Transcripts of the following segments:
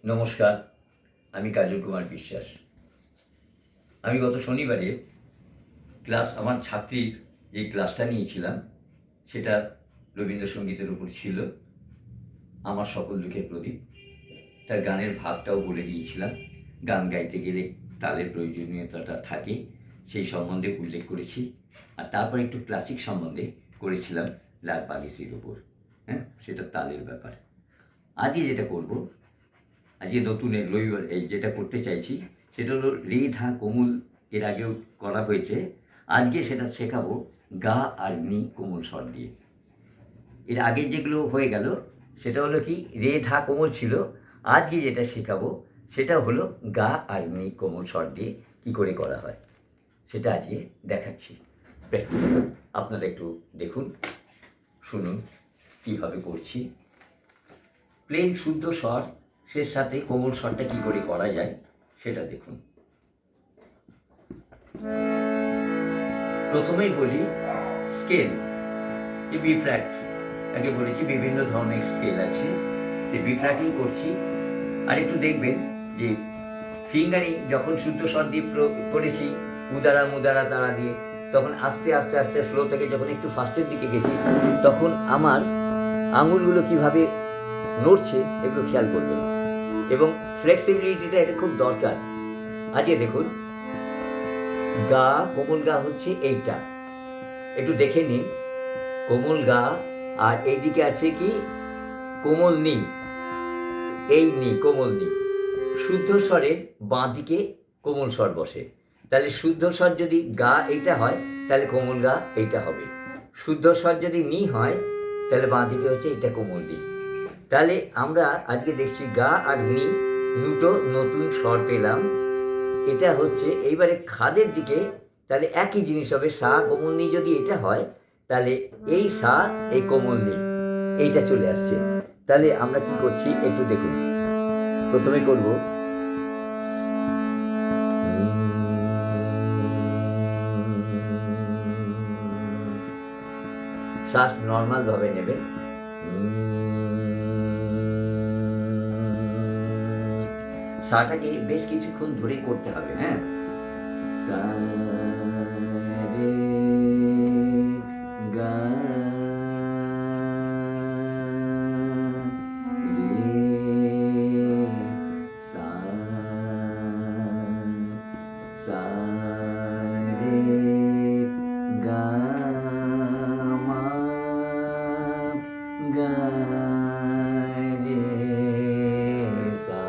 নমস্কার, আমি কাজল কুমার বিশ্বাস। আমি গত শনিবারে আমার ছাত্রীর যে ক্লাসটা নিয়েছিলাম সেটা রবীন্দ্রসঙ্গীতের উপর ছিল। আমার সকল দুঃখের প্রদীপ। তার গানের ভাগটাও বলে দিয়েছিলাম। গান গাইতে গেলে তালের প্রয়োজনীয়তাটা থাকে, সেই সম্বন্ধে উল্লেখ করেছি। আর তারপর একটু ক্লাসিক সম্বন্ধে করেছিলাম, লাল বাগেসির ওপর। সেটা তালের ব্যাপার। আজকে যেটা করব, আজকে নতুন রবিবার যেটা করতে চাইছি সেটা হলো রে ধা কোমল। এর আগেও করা হয়েছে, আজকে সেটা শেখাবো গা আর নি কোমল স্বর দিয়ে। এর আগে যেগুলো হয়ে গেল সেটা হলো কি রে ধা কোমল ছিল, আজকে যেটা শেখাবো সেটা হলো গা আর নি কোমল স্বর দিয়ে কী করে করা হয় সেটা আজকে দেখাচ্ছি। আপনারা একটু দেখুন, শুনুন কীভাবে করছি। প্লেন শুদ্ধ স্বর সে সাথে কোমল স্বরটা কী করে করা যায় সেটা দেখুন। প্রথমেই বলি স্কেল। এই বি ফ্ল্যাট, আগে বলেছি বিভিন্ন ধরনের স্কেল আছে, সেই বি ফ্ল্যাটেই করছি। আর একটু দেখবেন যে ফিঙ্গারিং যখন শুদ্ধ স্বর দিয়ে করেছি উদারা মুদারা তারা দিয়ে, তখন আস্তে আস্তে আস্তে স্লো থেকে যখন একটু ফাস্টের দিকে গেছি তখন আমার আঙুলগুলো কীভাবে নড়ছে এগুলো খেয়াল করবেন, এবং ফ্লেক্সিবিলিটিটা এটা খুব দরকার। আজকে দেখুন গা, কোমল গা হচ্ছে এইটা, একটু দেখে নিন। কোমল গা, আর এইদিকে আছে কি কোমল নি, এই নি কোমল নি। শুদ্ধ স্বরের বাঁ দিকে কোমল স্বর বসে, তাহলে শুদ্ধ স্বর যদি গা এইটা হয় তাহলে কোমল গা এইটা হবে। শুদ্ধ স্বর যদি নি হয় তাহলে বাঁ দিকে হচ্ছে এটা কোমল নি। তাহলে আমরা আজকে দেখছি গা আর নি দুটো নতুন স্বর পেলাম। এটা হচ্ছে এইবারে খাদের দিকে, তাহলে একই জিনিস হবে। সা কোমল নি যদি এটা হয় তাহলে এই সা এই কোমল নি এইটা চলে আসছে। তাহলে আমরা কি করছি একটু দেখুন। প্রথমে করব শ্বাস নর্মাল ভাবে নেবেন। সাটাকে বেশ কিছুক্ষণ ধরে করতে হবে। সা রে গা রে সা, সা রে গা মা গা রে সা।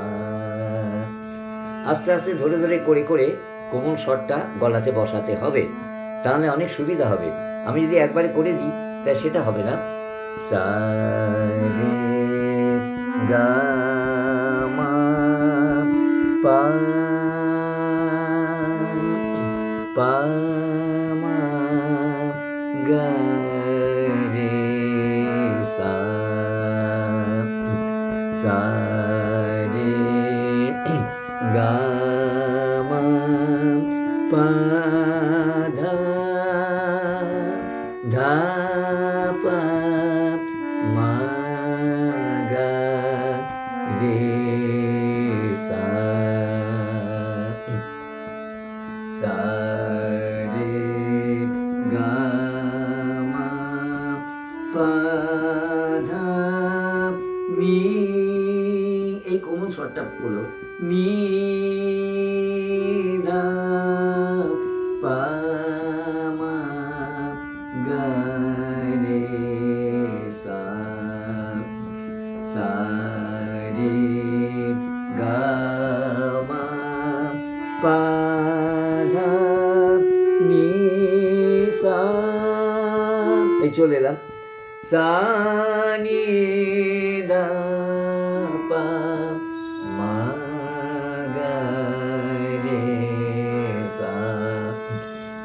আস্তে আস্তে ধরে ধরে করে করে কোমল স্বরটা গলাতে বসাতে হবে, তাহলে অনেক সুবিধা হবে। আমি যদি একবারে করে দিই তাহলে সেটা হবে না। সা রে গা মা পা পা মা গা রে সা, সা রে গা মা পা ধা ধা পা মা গা রে সা, সা রে গা মা পা ধা নি। এই কোমল স্বরটা হলো নি ধা পা মা গা রে সা, সা রে গা মা পা ধা নি সা, এই চলে এলাম। সা নি ধা পা মা গা রে সা,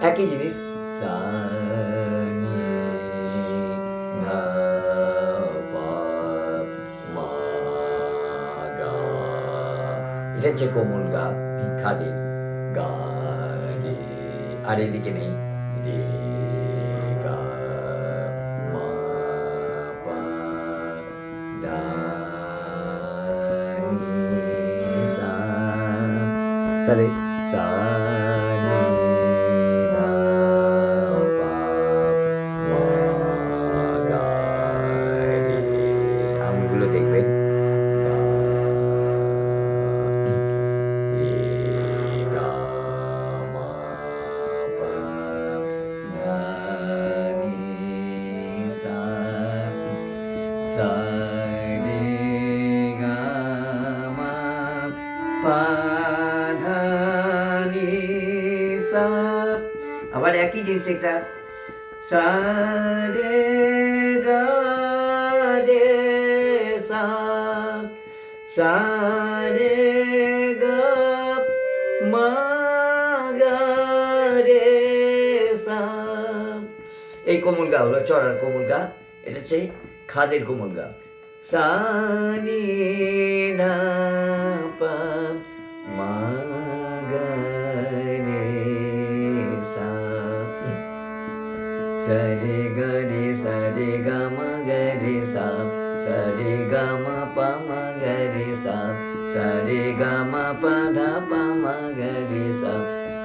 একই জিনিস। সা নি ধা পা মা গা, এটা হচ্ছে কোমল গা খাদের গা রে, আর এদিকে নেই রে গা মা পা ধা নি তাহলে সা নি ধা পা মা গা রে, আঙুলগুলো দেখবেন, গা রে গা মা পা ধা নি সা, সা রে গা মা পা ধা নি সা। আবার একই জিনিস একটা, সা রে গা রে সা, সা রে গা মা গা রে সা। এই কোমল গা হলো চড়ার কোমল গা, এটা হচ্ছে খাদের কোমল গা। সা নি ধা পা মা গা রে সা, সা রে গা রে সা রে গা মা গা রে সা, সা রে গা মা পা মা গা রে সা, সা রে গা মা পা ধা পা মা গা রে সা,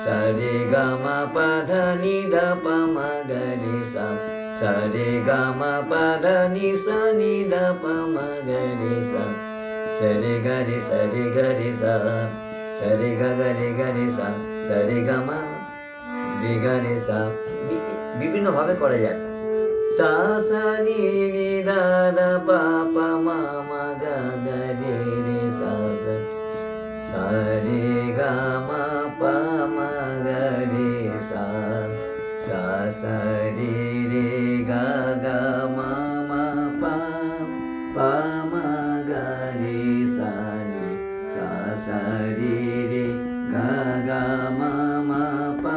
সা রে গা মা পা ধা নি ধা পা মা গা রে সা, সা রে গা মা পা ধা নি সা নি ধা পা মা গা রে সা, সা রে গা রে সা রে গা রে সা, সা রে গা গা রে সা, সা রে গা মা রে গা রে সা। বিভিন্ন ভাবে করা যায়। সা সা নি নি ধা ধা পা পা মা মা গা গা রে রে সা সা, সা রে গা মা পা মা গা রে সা, সা সা রে রে গা গা মা মা পা, পা মা গা রে সা নি, সা সা রে রে গা গা মা মা পা।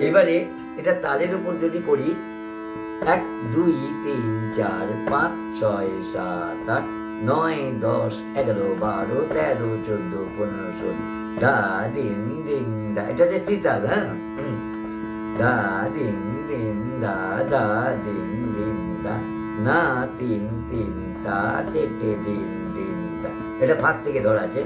এবারে এটা তালের উপর যদি করি, 1 2 3 4 5 6 7 8 9 10 11 12 13 14 15 16, দা দিন দিন দা, এটা যে তিতাল, হ্যাঁ, দা দিন দিন দা, দা দিন দিন দা, না তিন তিন তা তে তে দিন দিন দা, এটা ফাঁক থেকে ধরা আছে।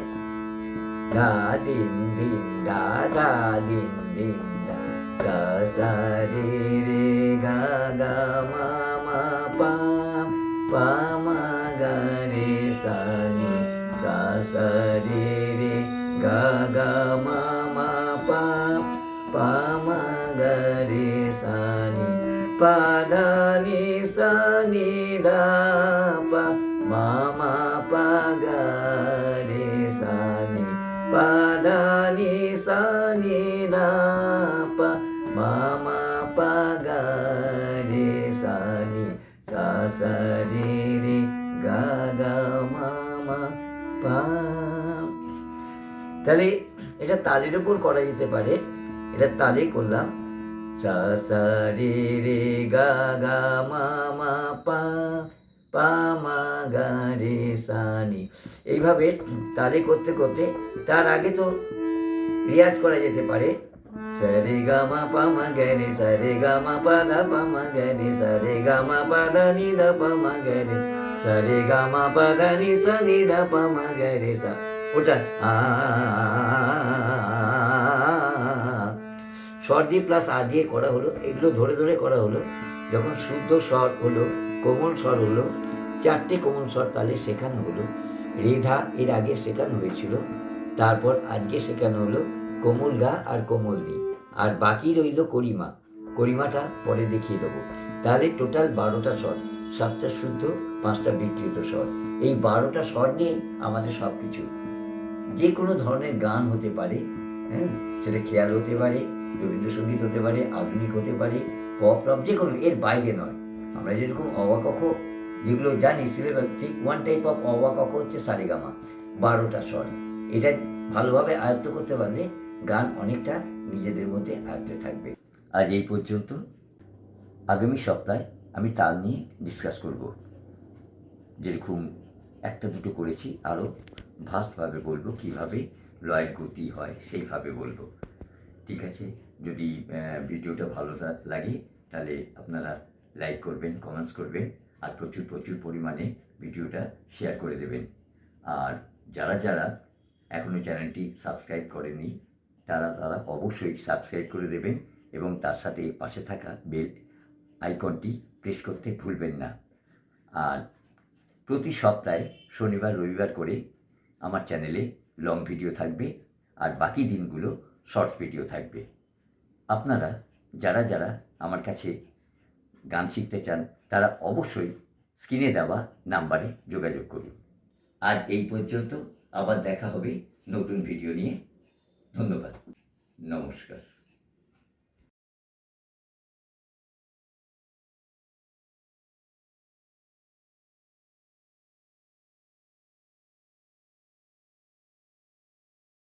দা দিন দিন দা, দা দিন দিন দা, সা সা রে রে গা গা মা মা পা, পা মা গা রে সা নি, সা সা রে রে গা গা মা মা পা, পা মা গা রে সা নি, পা ধা নি সা নি ধা পা মা মা পা গা রে সা নি, পা ধা নি সা নি ধা পা মা মা পা গা রে সা নি, সা সা রে রে গা গা মা মা পা। তাহলে এটা তালের উপর করা যেতে পারে, এটা তালেই করলাম, সা সা রে রে গা গা মা মা পা, পা মা গা রে সা নি। এইভাবে তালে করতে করতে, তার আগে তো রিয়াজ করা যেতে পারে, সা রে গা মা পা মা গা রে, সা রে গা মা পা ধা পা মা গা রে, সা রে গা মা পা ধা নি ধা পা মা গা রে, সা রে গা মা পা ধা নি সা নি ধা পা মা গা রে সা। ওটা স্বর দিয়ে প্লাস আ দিয়ে করা হলো, এগুলো ধরে ধরে করা হলো। যখন শুদ্ধ স্বর হলো, কোমল স্বর হলো, 4টে কোমল স্বর তালে শেখানো হলো। রেধা এর আগে শেখানো হয়েছিল, তারপর আজকে শেখানো হলো কোমল গা আর কোমল নি, আর বাকি রইল করিমা। করিমাটা পরে দেখিয়ে দেবো। তাহলে টোটাল 12টা স্বর, 7টা শুদ্ধ, 5টা বিকৃত স্বর। এই 12টা স্বর নিয়েই আমাদের সব কিছু। যে কোনো ধরনের গান হতে পারে, হ্যাঁ, সেটা খেয়াল হতে পারে, রবীন্দ্রসঙ্গীত হতে পারে, আধুনিক হতে পারে, পপ রপ, যে কোনো, এর বাইরে নয়। আমরা যেরকম অবা ক খ যেগুলো জানি সিলেবাস, ঠিক ওয়ান টাইপ অফ অবা ক খ হচ্ছে সারেগামা, 12টা স্বর। এটা ভালোভাবে আয়ত্ত করতে পারলে গান অনেকটা নিজেদের মধ্যে আয়ত্তে থাকবে। আজ এই পর্যন্ত। আগামী সপ্তাহে আমি তাল নিয়ে ডিসকাস করব। যেরকম একটা দুটো করেছি, আরও ভাস্টভাবে বলবো, কীভাবে লয়ের গতি হয় সেইভাবে বলবো। ঠিক আছে? যদি ভিডিওটা ভালো লাগে তাহলে আপনারা লাইক করবেন, কমেন্টস করবেন, আর প্রচুর প্রচুর পরিমাণে ভিডিওটা শেয়ার করে দেবেন। আর যারা যারা এখনও চ্যানেলটি সাবস্ক্রাইব করেনি তারা অবশ্যই সাবস্ক্রাইব করে দেবেন এবং তার সাথে পাশে থাকা বেল আইকনটি প্রেস করতে ভুলবেন না। আর প্রতি সপ্তাহে শনিবার রবিবার করে আমার চ্যানেলে লং ভিডিও থাকবে আর বাকি দিনগুলো শর্টস ভিডিও থাকবে। আপনারা যারা আমার কাছে গান শিখতে চান তারা অবশ্যই স্ক্রিনে দেওয়া নাম্বারে যোগাযোগ করুন। আজ এই পর্যন্ত, আবার দেখা হবে নতুন ভিডিও নিয়ে। ধন্যবাদ, নমস্কার।